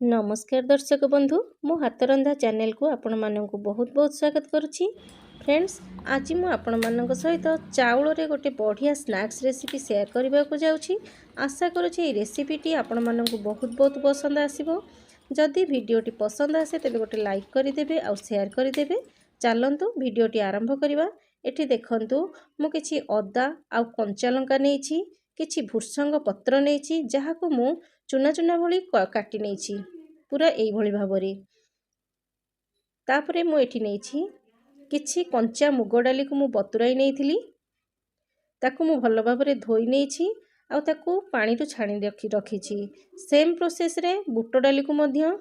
नमस्कार दर्शक बंधु मु हातरंधा चैनल को आपण मानक बहुत बहुत स्वागत करुच्ची। फ्रेंड्स आज मु आपण मानक सहित चाउल रे गोटे बढ़िया स्नैक्स रेसिपी शेयर करने को जाऊँगी। आशा करुच्ची ये रेसिपीटी आपण मानक बहुत बहुत पसंद आसीबो। जदि वीडियोटी पसंद आसे तेबे गोटे लाइक करदेवे आउ शेयर करदेवे। चलतु वीडियोटी आरंभ करवा। एठी देखंतु मु किछि अदा आउ कंचा लंका नेछि, किछि भुर्संग पत्र नेछि जहाको मु चुना चुना भली काटी नेछि पूरा एई भली भाबरे। तापरे मु एठी नेछि किछि कंचा मुग डाली को मु बतुराई नेइथिली, ताकू मु भल भाबरे धोई नेछि आउ ताकू पानी रु छाणी रखिछि। सेम प्रोसेस रे बुट डाली को मध्य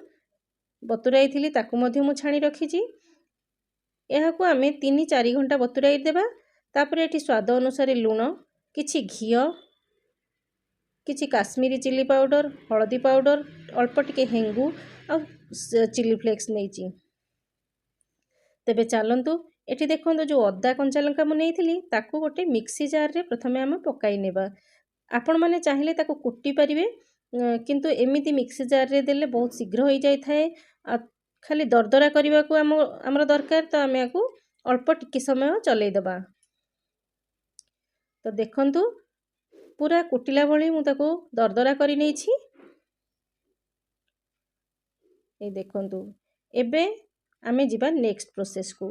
बतुराई थिली, ताकू मध्य मु छाणी रखिछि। एहाकू आमे 3-4 घंटा बतुराई देबा। तापरे एठी स्वाद अनुसार लूण, किछि घियो, किछि काश्मीरी चिली पाउडर, हळदी पाउडर, अल्प टिके हेंगू आ चिली फ्लेक्स नेछि। तेबे चलंतु एठी देखंतु जो अदा कंचा लंका मु नेइथिली ताकू गोटे मिक्सी जार रे प्रथमे आमे पकाई नेबा। आपण माने चाहिले ताकू कुटी परिबे, किंतु एमिति मिक्सी जार रे देले बहुत शीघ्र होई जाय थाए। खाली दरदरा करबा को हमर दरकार, तो आमे आकू अल्प टिके समय चलै दबा। तो देखंतु पूरा कुटिला भली मु ताकू दरदरा करि नेछि। ए देखंतु एबे आमे जिबा नेक्स्ट प्रोसेस को।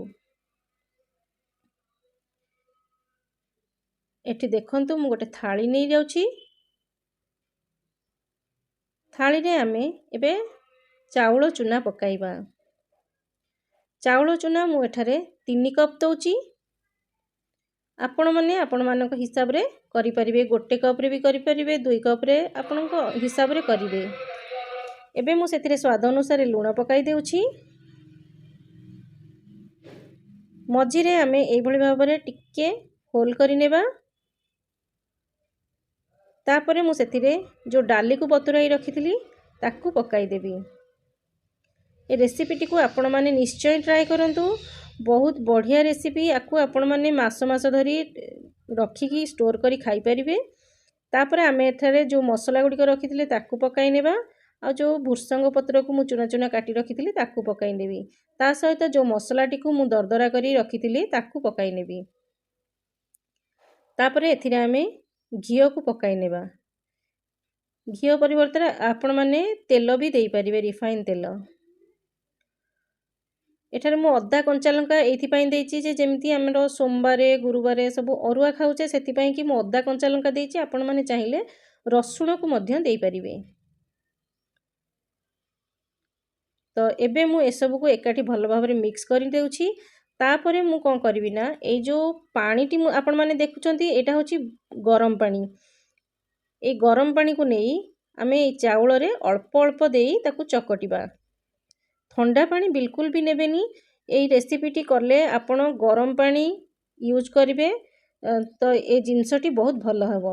एठी देखंतु मु गोटे थाली नै जाउछि। थाली रे आमे एबे चाउल चुना पकाइबा। चाउल चुना मु एठारे 3 कप दउछि। आपण माने आपण मानक हिसाब रे करि परिबे, गोटे कप रे भी करि परिबे, 2 कप रे आपनक हिसाब रे करिवे। एबे मु सेतिरे स्वाद अनुसार लूण पकाई देउछि। मझिरे आमे एई भली भाबरे टिके होल करि नेबा। तापरे मु सेतिरे जो डाली को बतुराई रखिथिली ताकू पकाई देबी। ए रेसिपीटी को आपण माने निश्चय ट्राई करंतु। बहुत बढ़िया रेसिपी, आकू आपण माने मास मास धरी रखिकी स्टोर करी खाई परिबे। तापरे आमे एथरे जो मसला गुडी को रखिथिले ताकू पकाई नेबा आ जो भुर्संग पत्र को मु चुना चुना काटी रखिथिले ताकू पकाई नेबी। ता सहित जो मसलाटी को मु दरदरा करी रखिथिले ताकू पकाई नेबी। तापरे एथिरे आमे घियो को पकाई नेबा। घियो परिवर्तन आपण माने तेल भी देई परिबे, रिफाइन तेल। एठारे मु अदा कंचा लंका एथि पई देइछि जे जेमति हमरो सोमवार गुरुवार सब अरुआ खाउचे, सेति पई कि मु अदा कंचा लंका देइछि। आपण माने चाहिले रसुण को मध्य देई परिबे। तो एबे मु ए सब को एकाठी भल भाबरे मिक्स करि देउछि। तापरे मु कोन करबी ना, ए जो पानीटी मु आपण माने देखुचंती एटा होछि गरम पानी। ए गरम पानी को नेई आमे ए चाउल रे अल्प अल्प देई ताकू चकटिबा। ठंडा पानी बिल्कुल भी नेबेनी। ए रेसिपीटी करले आपण गरम पानी यूज करिवे, तो ए जिंसटी बहुत भल हबो।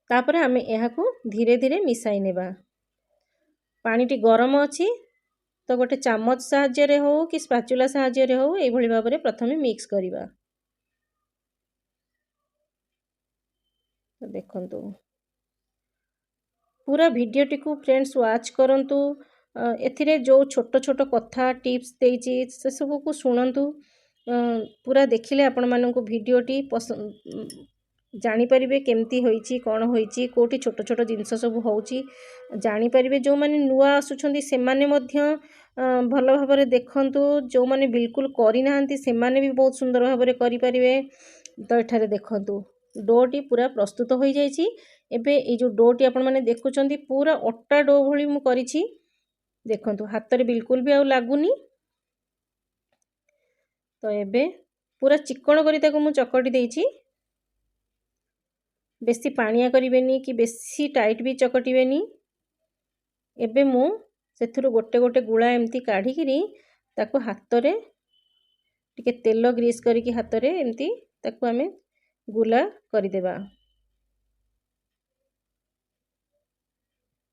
तापरे आमे एहा को धीरे धीरे मिसाई नेबा। पानीटी गरम अछि तो गोटे चामच साहाय्य रे हो कि स्पैचुला साहाय्य रे हो ए भली भाबरे प्रथमे मिक्स करिबा। तो देखंतु पूरा वीडियोटी को फ्रेंड्स वाच करंतु। एथिरे जो छोट छोट कथा टिप्स देइछि से सब को सुनंतु। पूरा देखिले आपण माननकु वीडियोटी पसंद जानी परिबे केमती होईछि, कोन होईछि, कोठी छोट छोट जिंस सब होउछि जानी परिबे। जो माने नुआ आसुछंदी से माने मध्य भल भाबरे देखंतु। जो माने बिल्कुल करि नाहंती से माने भी बहुत सुंदर भाबरे करि परिबे। तो एठारे देखंतु डोटी पूरा प्रस्तुत होई जाईछि। एबे ए जो डोटी आपण माने देखुचंदी पूरा अट्टा डो भली मु करिछि। देखंतु हाथ रे बिल्कुल भी आ लागुनी। तो एबे पूरा चिकन करी ताको मु चकटी देइछि। बेसी पानिया करिवेनी कि बेसी टाइट भी चकटिवेनी। एबे मु सेथुरु गोटे गोटे गुळा एमती काढी किरी ताको हाथ रे टिके तेल ग्रीस करी कि हाथ रे एमती ताको हमें गुला करि देबा।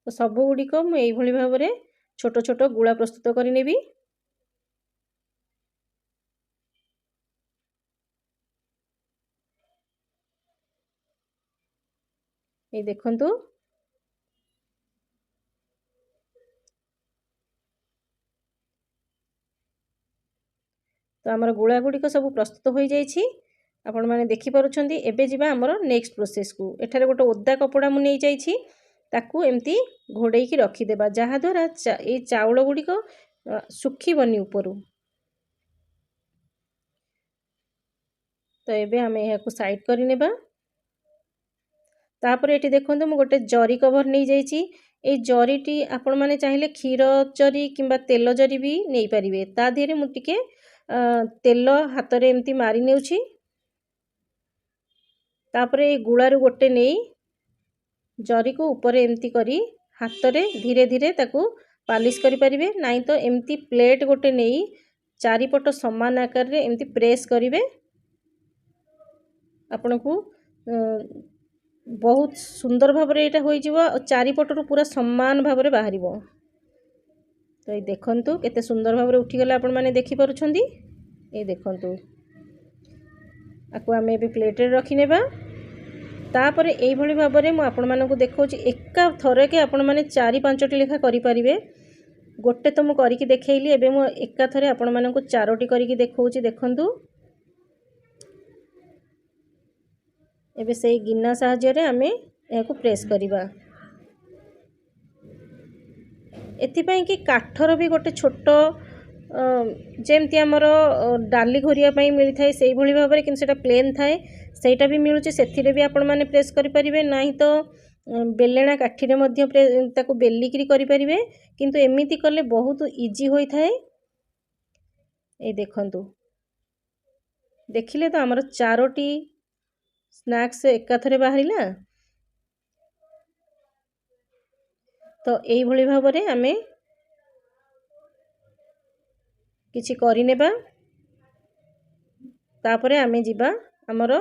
तो सब गुडी को मु एई भली भाबरे छोट छोट गुळा प्रस्तुत करि नेबी। ए देखंतु तो आमर गुला गुड़िक सब प्रस्तुत हो जाइए आपण मैंने देखिपुंट। एबे जीवा आमर नेक्स्ट प्रोसेस को एठारे गोटे ओदा कपड़ा मु नहीं जाइए ताकू एमती घोड़े की रखीदेबा जहाँद्वारा ये चाउल गुड़िक सुखीबनी उपरू। तो एबे आम यहाँ साइड करनेबा। तापर ये देखो मु गोटे जरी कवर नहीं जाइए। ये जरीटी आपण मैंने चाहिए क्षीर जरी किंबा तेल जरी भी नहीं पारिबे। ता देहरे मु टिके तेल हाथ रे एमती मारी नेउछि। तापरे गुड़ारू गोटे नहीं जरी को ऊपर एमती करी हाथ रे धीरे धीरे ताकू पालिश करि परिबे। नहीं तो एमती प्लेट गोटे नहीं चारिपट समान आकार रे एमती प्रेस करिवे। आपण को बहुत सुंदर भाव में यहाँ हो चारिपटर पूरा समान भाव में बाहर। तो ये देखंतु केते सुंदर भाव में उठीगला आपण मैंने देखिपुंट। ये देखंतु आपको आम ए प्लेट रे रखीनेबा। तापर यही भाव में मुझे आपण मानक देखा एका थर के आपण मैंने 4-5टी लेखा करें। गोटे तो मुझे करके देखली एबे मु एका थरे आपण मानक 4टी करके देखौछि। देखंतु एबे से गिन्ना साहाय्य रे आमे याको प्रेस करिबा। एथिपाई कि काठर भी गोटे छोट जेमती आमर डाली घोरिया पाई मिली थाए सेही भली भाव में, किंतु सेटा प्लेन थाए सेटा भी मिलुचे। सेथिरे भी आपण माने प्रेस करि परिबे। नाही तो बेलेणा काठी रे मध्य ताको बेलिकरी करि परिबे। किंतु एमिति करले बहुत इजी होई थाए। ए देखंतु देखिले तो आमर 4टी स्नैक्स एकाथरे बाहरिला। तो यही भली भाव में आमे किछि करिनेबा। तापरे आमे जिबा आमर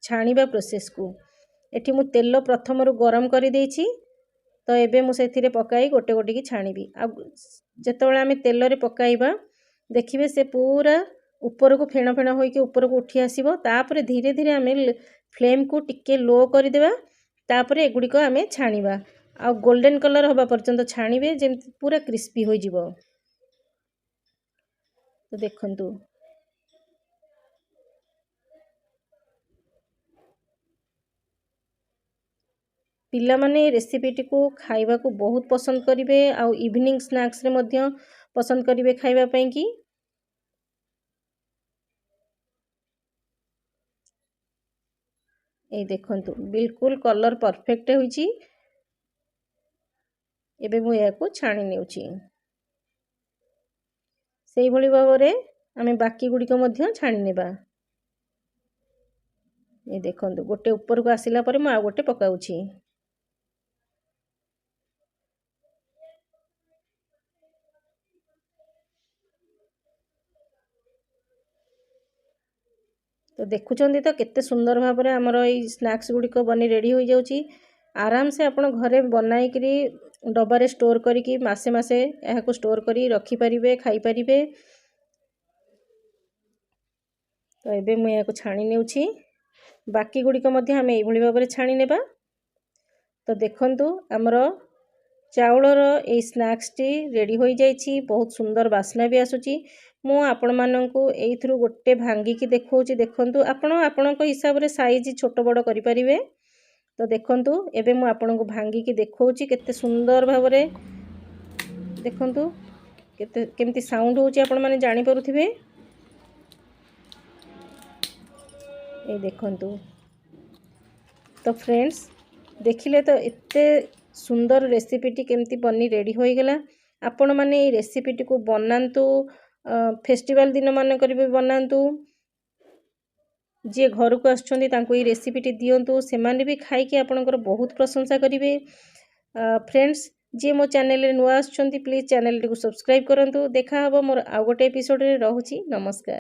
छाणीबा प्रोसेस को। एठी मु तेल प्रथम रु गरम करि देछि। तो एबे मु सेथिरे पकाई गोटे गोटे की छाणीबी। आ जेतबेले आमे तेल रे पकाइबा देखिबे से पूरा ऊपर को फेण फेण होई के ऊपर को उठी आसीबो। तापरे धीरे धीरे आमे फ्लेम को टिके लो कर देबा। तापरे एगुडी को आमे छाणीबा आ गोल्डन कलर होबा पर्यंत छाणीबे जेमति पूरा क्रिस्पी होई जिवो। तो देखंतु पिला माने रेसिपीटी को खाइबा को बहुत पसंद करिवे। आ इवनिंग स्नैक्स रे मध्य पसंद करिवे खाइबा पई की। ए देखंतु बिल्कुल कलर परफेक्ट होईची। एबे मु याको छाणी नेउची। सेही भली भाव रे आमे बाकी गुडी को मध्य छाणी नेबा। ए देखंतु गोटे ऊपर को आसिला परे मु आ गोटे पकाउची। तो देखुचंदी तो केते सुंदर भाव में आमर ये स्नैक्स गुड़िक बनी रेडी हो जाउची। आराम से आपण घरे बनाई करी डब्बारे स्टोर करी मासे मासे यहाँ को स्टोर करी रखी परिबे खाई परिबे। तो एबे मु यहाँ को छाणी नेउची। बाकी गुड़िक मध्य आमे एई भली भाव में छाणी नेबा। तो देखंतु आमर चाउलर ए स्नैक्स टी रेडी हो जाइए। बहुत सुंदर बास्ना भी आसुची। मु आपण माननकु एइथरु गोटे भांगी की देखौची। देखंतु आपण आपणक हिसाब रे साइज छोट बड़ करि परिबे। तो देखंतु एबे मु आपणको भांगी की देखौची केते सुंदर भाव रे। देखंतु केते केमती साउंड होची आपण माने जानि परुथिबे। ए देखंतु तो फ्रेंड्स देखिले तो एते सुंदर रेसिपीटी केमती बनी रेडी हो गला। आपण माने ए रेसिपीटी को बनांतु फेस्टिवल दिन मान करिवे बनांतु। जे घर को आछंदी तांको ए रेसिपीटी दियंतु से माने भी खाई के आपनकर बहुत प्रशंसा करिवे। फ्रेंड्स जे मो चैनल रे नुआ आछंदी प्लीज चैनल को सब्सक्राइब करंतु। देखा हबो मोर आ गोटे एपिसोड रे। रहूची नमस्कार।